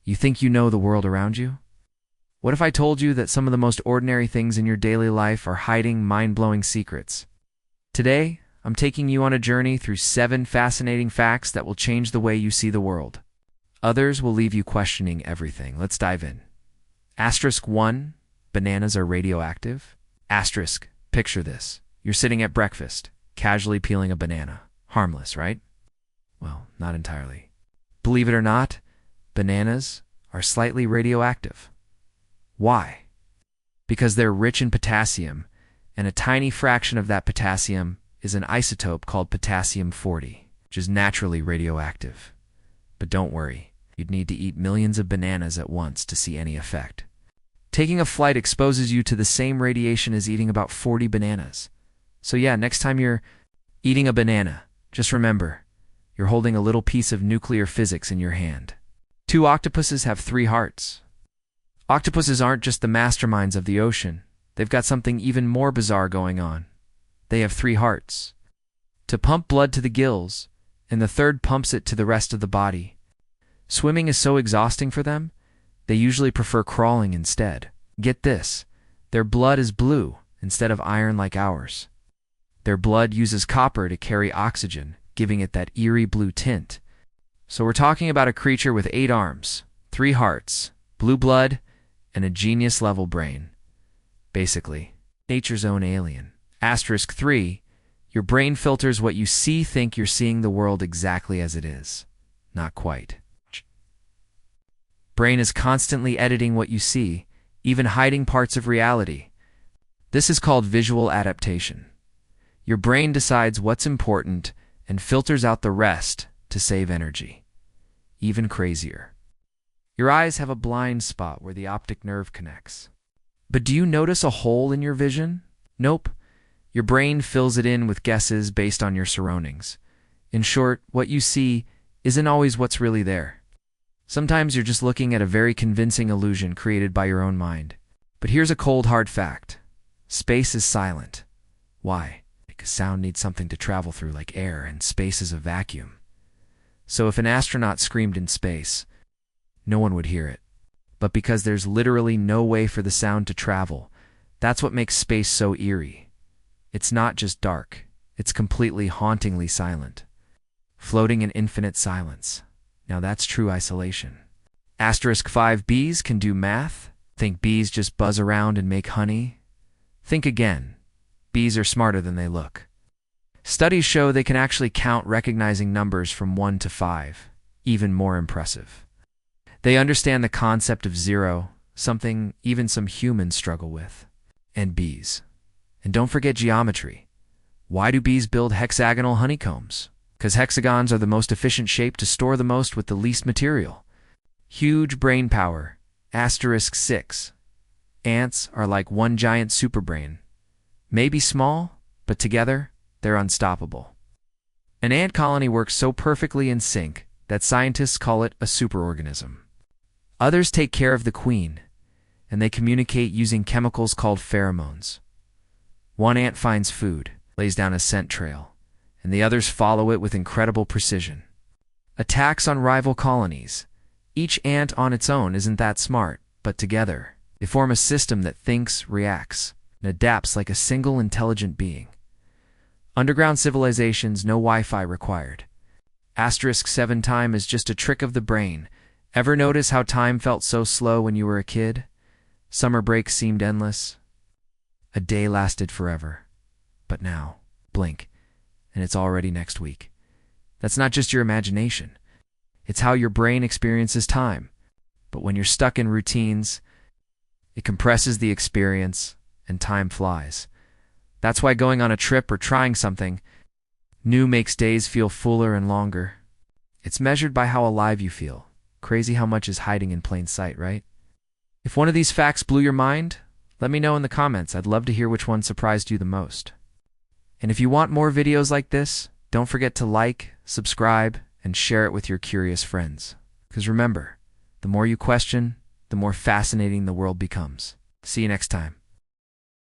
You think you know the world around you? What if I told you that some of the most ordinary things in your daily life are hiding mind-blowing secrets? Today, I'm taking you on a journey through 7 fascinating facts that will change the way you see the world. Others will leave you questioning everything. Let's dive in. Asterisk 1. Bananas are radioactive. Asterisk. Picture this. You're sitting at breakfast, casually peeling a banana. Harmless, right? Well, not entirely. Believe it or not, bananas are slightly radioactive. Why? Because they're rich in potassium, and a tiny fraction of that potassium is an isotope called potassium-40, which is naturally radioactive. But don't worry, you'd need to eat millions of bananas at once to see any effect. Taking a flight exposes you to the same radiation as eating about 40 bananas. So yeah, next time you're eating a banana, just remember, you're holding a little piece of nuclear physics in your hand. 2 octopuses have 3 hearts. Octopuses aren't just the masterminds of the ocean. They've got something even more bizarre going on. They have 3 hearts. To pump blood to the gills, and the third pumps it to the rest of the body. Swimming is so exhausting for them, they usually prefer crawling instead. Get this, their blood is blue instead of iron like ours. Their blood uses copper to carry oxygen, giving it that eerie blue tint. So we're talking about a creature with 8 arms, 3 hearts, blue blood, and a genius-level brain. Basically, nature's own alien. Asterisk 3. Your brain filters what you see, think you're seeing the world exactly as it is. Not quite. Brain is constantly editing what you see, even hiding parts of reality. This is called visual adaptation. Your brain decides what's important and filters out the rest to save energy. Even crazier. Your eyes have a blind spot where the optic nerve connects. But do you notice a hole in your vision? Nope. Your brain fills it in with guesses based on your surroundings. In short, what you see isn't always what's really there. Sometimes you're just looking at a very convincing illusion created by your own mind. But here's a cold, hard fact. Space is silent. Why? Because sound needs something to travel through like air, and space is a vacuum. So if an astronaut screamed in space, no one would hear it. But because there's literally no way for the sound to travel, that's what makes space so eerie. It's not just dark, it's completely hauntingly silent. Floating in infinite silence. Now that's true isolation. Asterisk 5. Bees can do math? Think bees just buzz around and make honey? Think again. Bees are smarter than they look. Studies show they can actually count, recognizing numbers from 1 to 5. Even more impressive. They understand the concept of 0, something even some humans struggle with. And bees. And don't forget geometry. Why do bees build hexagonal honeycombs? Because hexagons are the most efficient shape to store the most with the least material. Huge brain power. Asterisk 6. Ants are like one giant superbrain. Maybe small, but together, they're unstoppable. An ant colony works so perfectly in sync that scientists call it a superorganism. Others take care of the queen, and they communicate using chemicals called pheromones. One ant finds food, lays down a scent trail, and the others follow it with incredible precision. Attacks on rival colonies. Each ant on its own isn't that smart, but together, they form a system that thinks, reacts, and adapts like a single intelligent being. Underground civilizations, no Wi-Fi required. Asterisk 7. Time is just a trick of the brain. Ever notice how time felt so slow when you were a kid? Summer breaks seemed endless. A day lasted forever. But now, blink, and it's already next week. That's not just your imagination. It's how your brain experiences time. But when you're stuck in routines, it compresses the experience, and time flies. That's why going on a trip or trying something new makes days feel fuller and longer. It's measured by how alive you feel. Crazy how much is hiding in plain sight, right? If one of these facts blew your mind, let me know in the comments. I'd love to hear which one surprised you the most. And if you want more videos like this, don't forget to like, subscribe, and share it with your curious friends. Because remember, the more you question, the more fascinating the world becomes. See you next time.